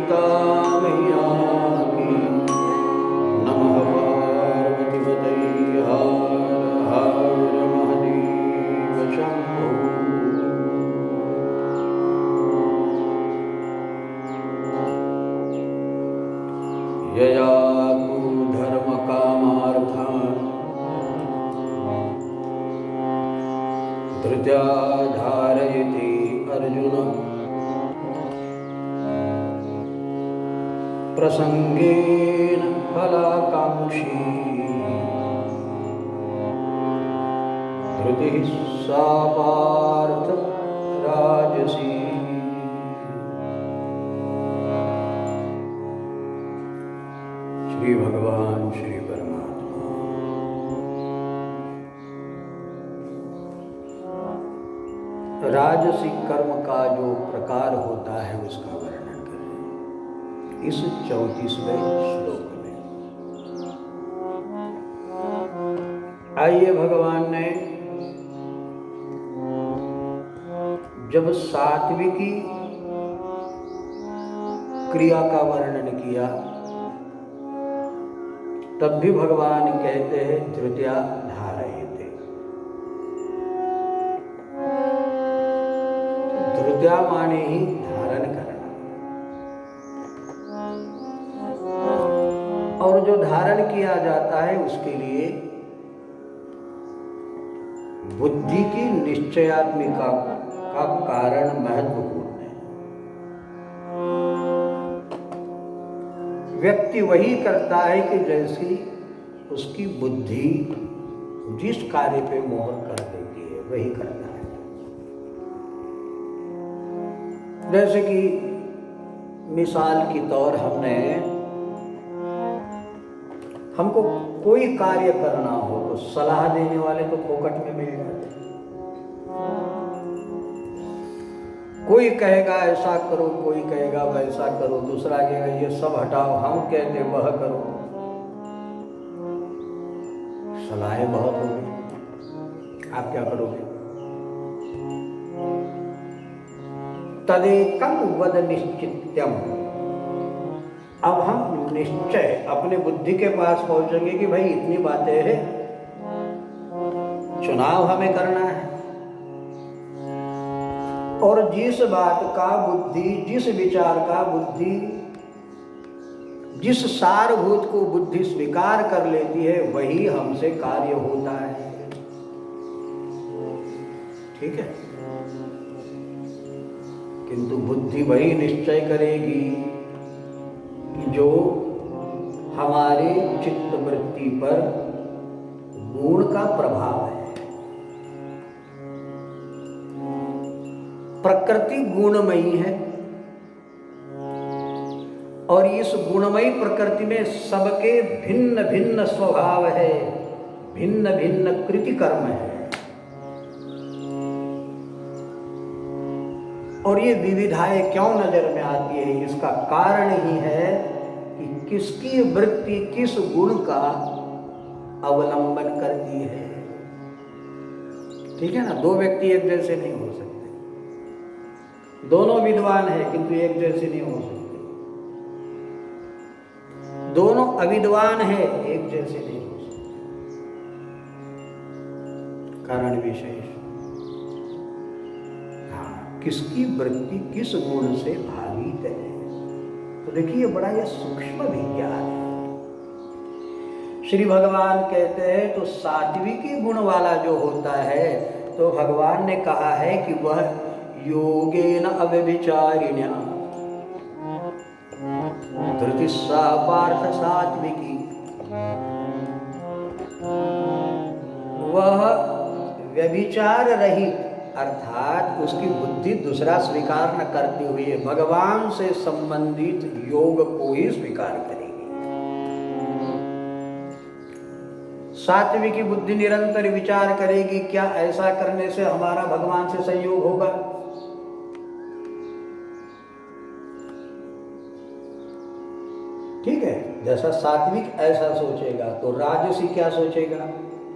सीता मैया की। नमः पार्वतीपते हर हर महादेव शंभो। यया तु धर्म कामार्थान् धृत्या धारयति अर्जुन प्रसंगेन फलाकांक्षी। धृतिः सा पार्थ राजसी। श्री भगवान श्री परमात्मा राजसी कर्म का जो प्रकार होता है उसका वर्णन कर रहे हैं इस 34वें श्लोक में। आइए, भगवान ने जब सात्विकी क्रिया का वर्णन किया तब भी भगवान कहते हैं धृत्या धारयते। धृत्या माने ही धारण करना, और जो धारण किया जाता है उसके लिए बुद्धि की निश्चयात्मिका का कारण महत्वपूर्ण है। व्यक्ति वही करता है कि जैसी उसकी बुद्धि जिस कार्य पे मोहर कर देती है वही करता है। जैसे कि मिसाल के तौर हमको कोई कार्य करना हो तो सलाह देने वाले तो फोकट में मिल जाते हैं। कोई कहेगा ऐसा करो, कोई कहेगा वैसा करो, दूसरा कहेगा ये सब हटाओ, हम कहते वह करो। सलाहें बहुत होगी, आप क्या करोगे? तदेकं वद निश्चित्यम। अब हम निश्चय अपने बुद्धि के पास पहुंचेंगे कि भाई इतनी बातें हैं, चुनाव हमें करना है, और जिस बात का बुद्धि, जिस विचार का बुद्धि, जिस सारभूत को बुद्धि स्वीकार कर लेती है वही हमसे कार्य होता है। ठीक है, किंतु बुद्धि वही निश्चय करेगी कि जो हमारे चित्त वृत्ति पर गुण का प्रभाव है। प्रकृति गुणमयी है और इस गुणमयी प्रकृति में सबके भिन्न भिन्न स्वभाव है, भिन्न भिन्न कृति कर्म है। और ये विविधाएं क्यों नजर में आती है? इसका कारण ही है कि किसकी वृत्ति किस गुण का अवलंबन करती है। ठीक है ना, दो व्यक्ति एक जैसे नहीं हो सकते, दोनों विद्वान है किंतु एक जैसे नहीं हो सकते, दोनों अविद्वान है एक जैसे नहीं हो सकते। कारण विशेष, किसकी वृत्ति किस गुण से भावित है। तो देखिए, बड़ा यह सूक्ष्म विज्ञान है। श्री भगवान कहते हैं तो सात्विकी गुण वाला जो होता है तो भगवान ने कहा है कि वह योगेन अव्यभिचारिण्या धृतिः सा पार्थ सात्विकी। वह व्यभिचार रहित, अर्थात उसकी बुद्धि दूसरा स्वीकार न करती हुए भगवान से संबंधित योग को ही स्वीकार करेगी। सात्विकी बुद्धि निरंतर विचार करेगी, क्या ऐसा करने से हमारा भगवान से संयोग होगा? ठीक है, जैसा सात्विक ऐसा सोचेगा तो राजसी क्या सोचेगा?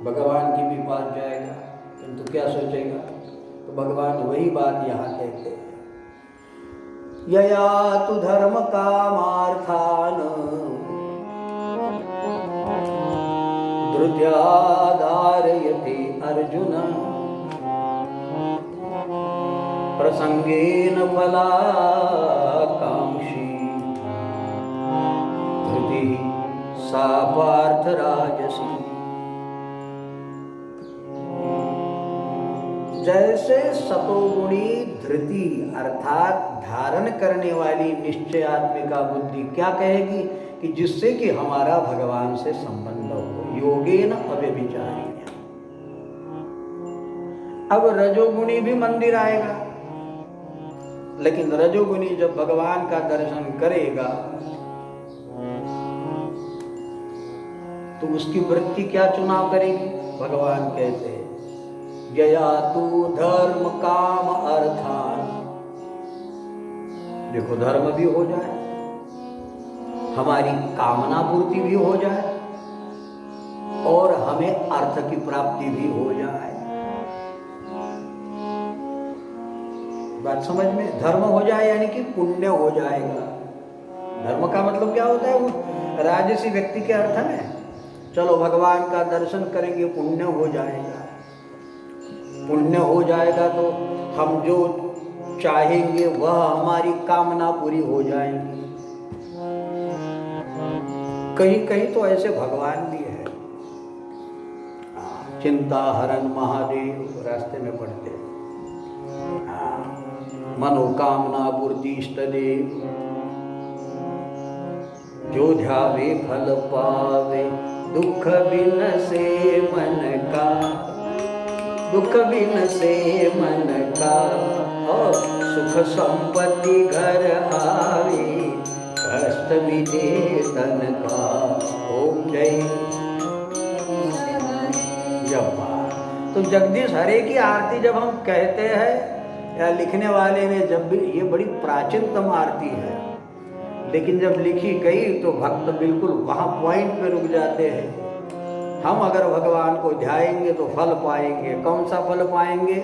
भगवान की भी पास जाएगा, किंतु क्या सोचेगा? तो भगवान वही बात यहाँ कहते हैं, यया तु धर्म काम स्तुत्या धारयति अर्जुन प्रसंगेन फलाकांक्षी धृति सा पार्थ राजसी। जैसे सतोगुणी धृति अर्थात धारण करने वाली निश्चयात्मिका बुद्धि क्या कहेगी कि जिससे कि हमारा भगवान से संबंध हो, योगेन अव्यभिचारिण्य। अब रजोगुणी भी मंदिर आएगा, लेकिन रजोगुणी जब भगवान का दर्शन करेगा तो उसकी वृत्ति क्या चुनाव करेगी? भगवान कहते हैं यया तू धर्म काम अर्थान। देखो, धर्म भी हो जाए, हमारी कामना पूर्ति भी हो जाए और हमें अर्थ की प्राप्ति भी हो जाए। बात समझ में? धर्म हो जाए यानी कि पुण्य हो जाएगा। धर्म का मतलब क्या होता है? वो राजसी व्यक्ति के अर्थ में चलो भगवान का दर्शन करेंगे, पुण्य हो जाएगा। पुण्य हो जाएगा तो हम जो चाहेंगे वह हमारी कामना पूरी हो जाएगी। कहीं कहीं तो ऐसे भगवान भी है, चिंता हरण महादेव रास्ते में पढ़ते, मनोकामना पूर्ति इष्ट देव, जो ध्यावे फल पावे, दुख बिन से मन का, दुख बिन से मन का, और सुख संपत्ति घर आवे, कष्ट मिटे तन का। ओम जय। तो जगदीश हरे की आरती जब हम कहते हैं, या लिखने वाले ने जब भी, ये बड़ी प्राचीनतम आरती है, लेकिन जब लिखी गई तो भक्त बिल्कुल वहाँ पॉइंट पे रुक जाते हैं। हम अगर भगवान को ध्याएंगे तो फल पाएंगे। कौन सा फल पाएंगे?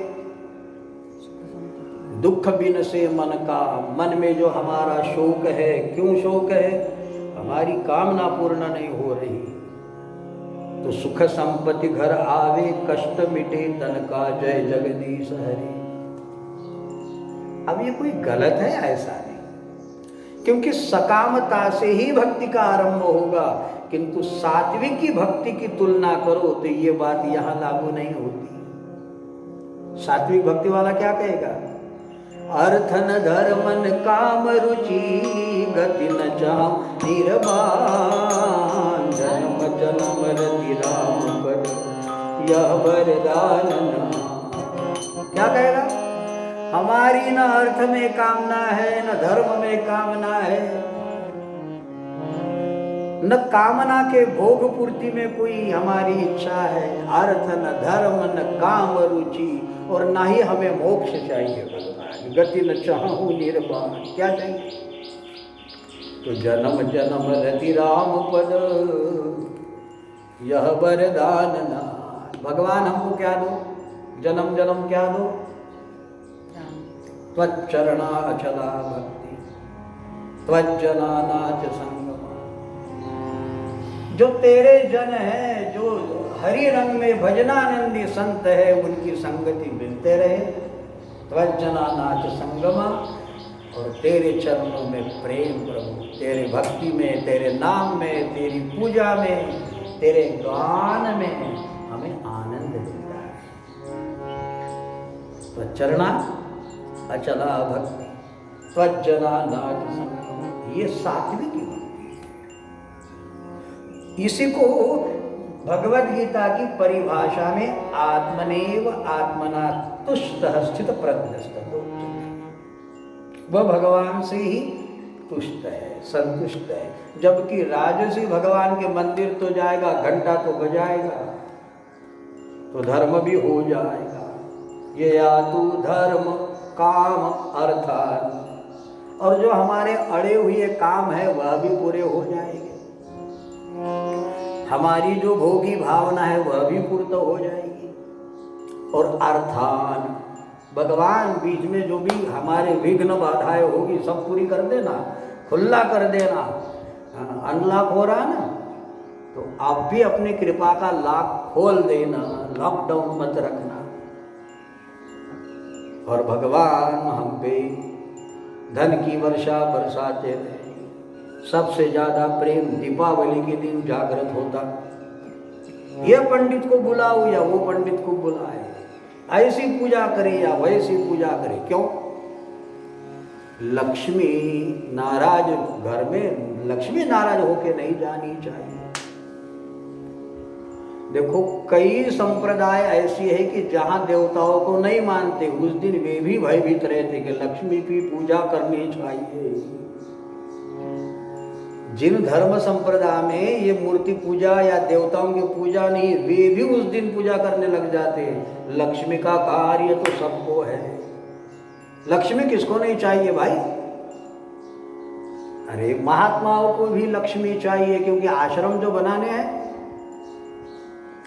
दुख बिन से मन का, मन में जो हमारा शोक है, क्यों शोक है? हमारी कामना पूर्ण नहीं हो रही, तो सुख संपत्ति घर आवे, कष्ट मिटे तन का, जय जगदीश हरि। अब ये कोई गलत है? ऐसा नहीं, क्योंकि सकामता से ही भक्ति का आरंभ होगा, किंतु सात्विक की भक्ति की तुलना करो तो ये बात यहां लागू नहीं होती। सात्विक भक्ति वाला क्या कहेगा? अर्थ न धर्मन काम रुचि, गति न चाहूं निर्वाण, जन्म जन्म रति राम पद, यह वरदान न। क्या कहेगा? हमारी न अर्थ में कामना है, न धर्म में कामना है, न कामना के भोग पूर्ति में कोई हमारी इच्छा है। अर्थ न धर्म न काम रुचि, और ना ही हमें मोक्ष चाहिए भगवान, गति न चाहूं निर्वाण। क्या चाहिए? तो जन्म जन्म रति राम पद, यह वरदान ना। भगवान हमको क्या दो? जन्म जन्म क्या दो? त्वच्चरणा अचला भक्ति, त्वज्जना नाच संगमा। जो तेरे जन है, जो हरि रंग में भजनानंदी संत है, उनकी संगति मिलते रहे। त्वज्जना नाच संगमा, और तेरे चरणों में प्रेम प्रभु, तेरे भक्ति में, तेरे नाम में, तेरी पूजा में, तेरे गान में हमें आनंद मिलता है। त्वच्चरणा अचला भक्ति, त्वज्जना नाच संगमा, ये सात्विक की भक्ति। इसी को भगवद गीता की परिभाषा में आत्मनेव आत्मना तुष्ट स्थित प्रज्ञस्थ, वह भगवान से ही तुष्ट है, संतुष्ट है। जबकि राजसी भगवान के मंदिर तो जाएगा, घंटा तो बजाएगा, तो धर्म भी हो जाएगा। ये या तू धर्म काम अर्थान, और जो हमारे अड़े हुए काम है वह भी पूरे हो जाएंगे। हमारी जो भोगी भावना है वह भी पूर्ण हो जाएगी। और अर्थान, भगवान बीच में जो भी हमारे विघ्न बाधाएं होगी सब पूरी कर देना, खुला कर देना। अनलॉक हो रहा ना, तो तो आप भी अपने कृपा का लाभ खोल देना, लॉकडाउन मत रखना। और भगवान हम पे धन की वर्षा बरसाते रहे। सबसे ज्यादा प्रेम दीपावली के दिन जागृत होता। ये पंडित को बुलाओ या वो पंडित को बुलाए, ऐसी पूजा करे या वैसी पूजा करे, क्यों? लक्ष्मी नाराज, घर में लक्ष्मी नाराज होके नहीं जानी चाहिए। देखो कई संप्रदाय ऐसी है कि जहां देवताओं को नहीं मानते, उस दिन वे भी भयभीत रहते कि लक्ष्मी की पूजा करनी चाहिए। जिन धर्म संप्रदाय में ये मूर्ति पूजा या देवताओं की पूजा नहीं, वे भी उस दिन पूजा करने लग जाते हैं। लक्ष्मी का कार्य तो सबको है, लक्ष्मी किसको नहीं चाहिए भाई? अरे महात्माओं को भी लक्ष्मी चाहिए, क्योंकि आश्रम जो बनाने हैं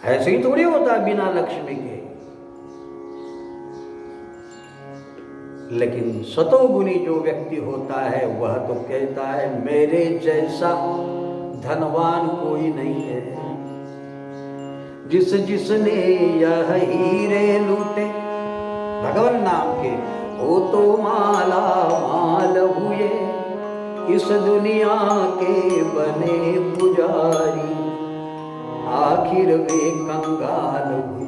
ऐसे ही थोड़ी होता है बिना लक्ष्मी के। लेकिन सतोगुणी जो व्यक्ति होता है वह तो कहता है मेरे जैसा धनवान कोई नहीं है। जिसने यह हीरे लूटे भगवान नाम के, वो तो माला माल हुए। इस दुनिया के बने पुजारी, आखिर वे कंगाल हुए।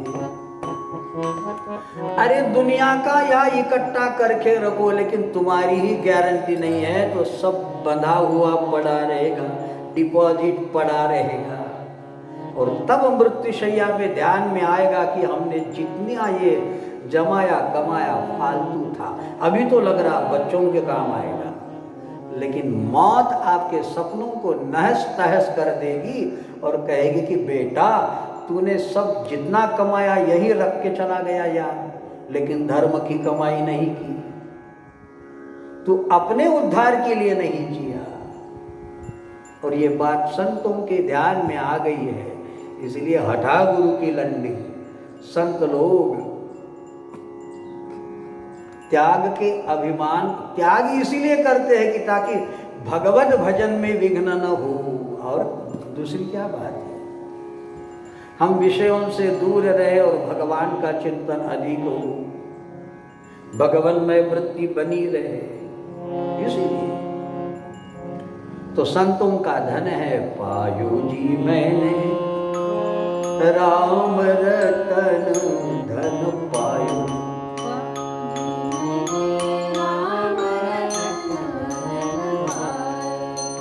अरे दुनिया का या इकट्ठा करके रखो, लेकिन तुम्हारी ही गारंटी नहीं है तो सब बंधा हुआ पड़ा रहेगा, डिपॉजिट पड़ा रहेगा। और तब मृत्युशैया में ध्यान में आएगा कि हमने जितना ये जमाया कमाया फालतू था। अभी तो लग रहा बच्चों के काम आएगा, लेकिन मौत आपके सपनों को नहस तहस कर देगी और कहेगी कि बेटा तूने सब जितना कमाया यही रख के चला गया यार, लेकिन धर्म की कमाई नहीं की, तू अपने उद्धार के लिए नहीं जिया। और ये बात संतों के ध्यान में आ गई है, इसलिए हठा गुरु की लंडी। संत लोग त्याग के अभिमान, त्याग इसीलिए करते हैं कि ताकि भगवत भजन में विघ्न न हो। और दूसरी क्या बात है, हम विषयों से दूर रहे और भगवान का चिंतन अधिक हो, भगवान में वृत्ति बनी रहे। इसीलिए तो संतों का धन है पायो जी मैंने राम रतन धन पायो।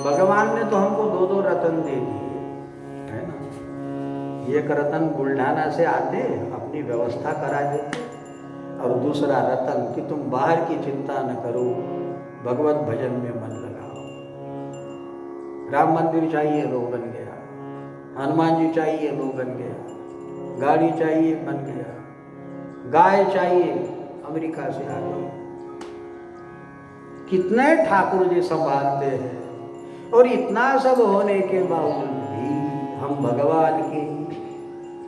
भगवान ने तो हमको दो दो रतन दे दिए है ना। एक रतन बुल्ढाना से आते अपनी व्यवस्था करा देते, और दूसरा रतन कि तुम बाहर की चिंता न करो, भगवत भजन में मन लगाओ। राम मंदिर चाहिए लो बन गया, हनुमान जी चाहिए लो बन गया, गाड़ी चाहिए बन गया, गाय चाहिए अमेरिका से आ गई। कितने ठाकुर जी संभालते हैं, और इतना सब होने के बावजूद भी हम भगवान के,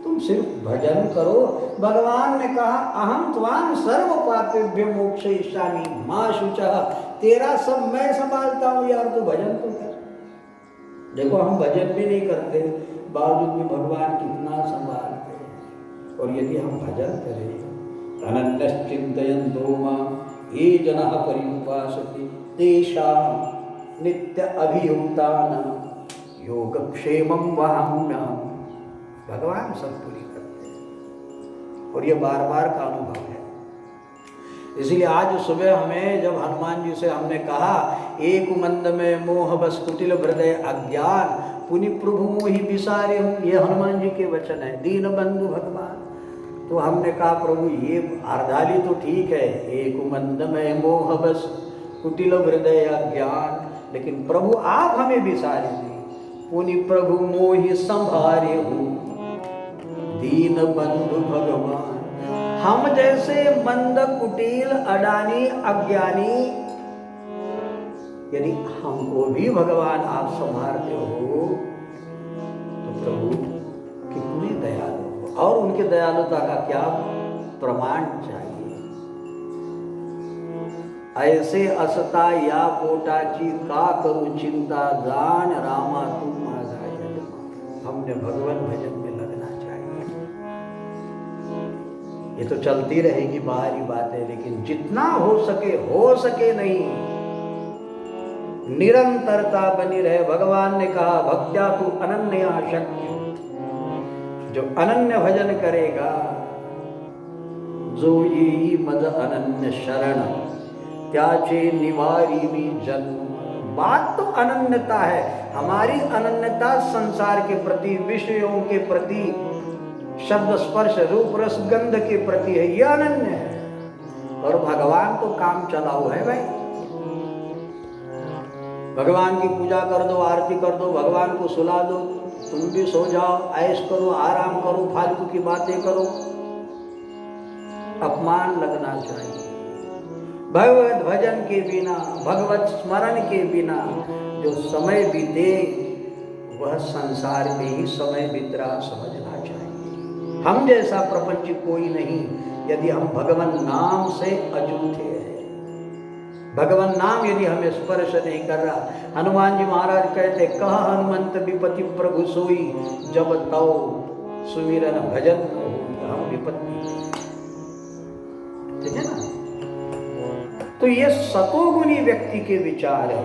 तुम सिर्फ भजन करो। भगवान ने कहा अहम त्वां सर्व पापेभ्यो मोक्षयिष्यामि मा शुचः, तेरा सब मैं संभालता हूँ यार, तू भजन तो कर। देखो हम भजन भी नहीं करते, बावजूद भी भगवान कितना संभालते हैं। और यदि हम भजन करें, अनन्यश्चिन्तयन्तो मां ये जनाः पर्युपासते तेषां नित्य अभियुक्तानां योगक्षेमं वहाम्यहम्। भगवान सब पूरी करते हैं, और ये बार बार का अनुभव है। इसलिए आज सुबह हमें जब हनुमान जी से हमने कहा एक मंद में मोह बस कुटिल हृदय अज्ञान पुनि प्रभु मोहि बिसारे हूँ, ये हनुमान जी के वचन है, दीन बंधु भगवान। तो हमने कहा प्रभु ये अर्धाली तो ठीक है, एक मंद में मोह बस कुटिल हृदय अज्ञान, लेकिन प्रभु आप हमें बिसारे नहीं, पुनि प्रभु मोहि संभारे हूँ, दीन बंधु भगवान। हम जैसे मंद कुटिल अडानी अज्ञानी, यदि हमको भी भगवान आप संभालते हो तो प्रभु कितने दयालु हो, और उनके दयालुता का क्या प्रमाण चाहिए। ऐसे असता या पोटाची का करू चिंता, जान रामा तू माझा यजमान। हमने भगवान भजन में लगना चाहिए। ये तो चलती रहेगी बाहरी बातें, लेकिन जितना हो सके नहीं, निरंतरता बनी रहे। भगवान ने कहा भक्त्या तु अनन्या शक्य, जो अनन्य भजन करेगा, जो ये मद अनन्य शरण त्याचे निवारी भी जन्म। बात तो अनन्यता है, हमारी अनन्यता संसार के प्रति, विषयों के प्रति, शब्द स्पर्श रूप रस गंध के प्रति है, यह अनन्य है। और भगवान तो काम चलाओ है भाई। भगवान की पूजा कर दो, आरती कर दो, भगवान को सुला दो, तुम भी सो जाओ, ऐश करो, आराम करो, फालतू की बातें करो, अपमान लगना चाहिए। भगवत भजन के बिना, भगवत स्मरण के बिना जो समय बीते वह संसार में ही समय बीत रहा समझना चाहिए। हम जैसा प्रपंच कोई नहीं यदि हम भगवान नाम से अछूते हैं। भगवान नाम यदि हमें स्पर्श नहीं कर रहा, हनुमान जी महाराज कहते कहा हनुमंत विपत्ति प्रभु सोई, जब तौ सुमिरन भजन न होई हम विपत्ति। ठीक है ना? तो ये सतोगुणी व्यक्ति के विचार है।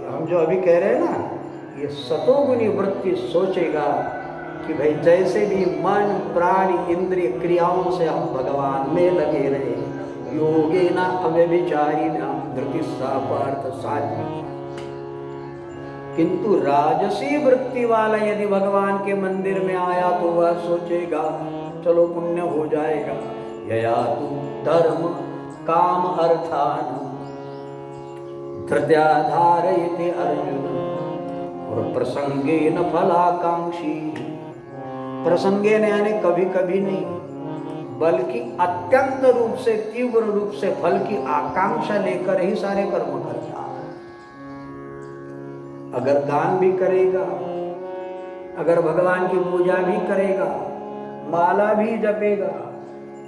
हम जो अभी कह रहे हैं ना, ये सतोगुणी वृत्ति सोचेगा कि भाई जैसे भी मन प्राण इंद्रिय क्रियाओं से हम भगवान में लगे रहे, योगेन अव्यभिचारिणा धृतिस्सा पार्थ सात्विकी। किंतु राजसी वृत्ति वाला यदि भगवान के मंदिर में आया तो वह सोचेगा चलो पुण्य हो जाएगा। यया तु धर्म काम अर्थान धृत्या धारयते अर्जुन और प्रसंगेन फलाकांक्षी। प्रसंगेन यानी कभी कभी नहीं, बल्कि अत्यंत रूप से, तीव्र रूप से फल की आकांक्षा लेकर ही सारे कर्म करता है। अगर दान भी करेगा, अगर भगवान की पूजा भी करेगा, माला भी जपेगा,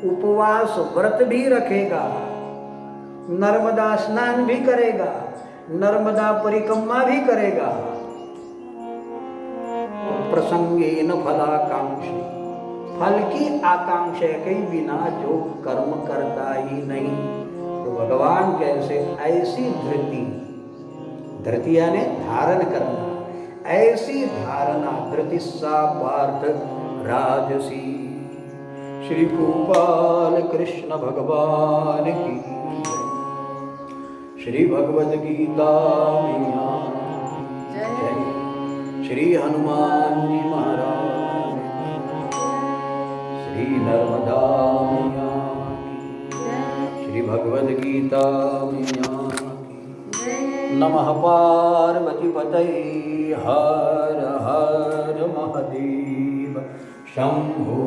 उपवास व्रत भी रखेगा, नर्मदा स्नान भी करेगा, नर्मदा परिक्रमा भी करेगा, प्रसंगेन फलाकांक्षी, फल की आकांक्षा के बिना जो कर्म करता ही नहीं, तो भगवान कैसे ऐसी धृति यानी धारण करना, ऐसी धारणा धृतिस्सा पार्थ राजसी। श्री गोपाल कृष्ण भगवान की जय। श्री भगवद गीता मैया जय। श्री हनुमान जी महाराज, श्री नर्मदा मैया की, श्री भगवद गीता मैया की। नमः पार्वती पतये हर हर महादेव शंभो।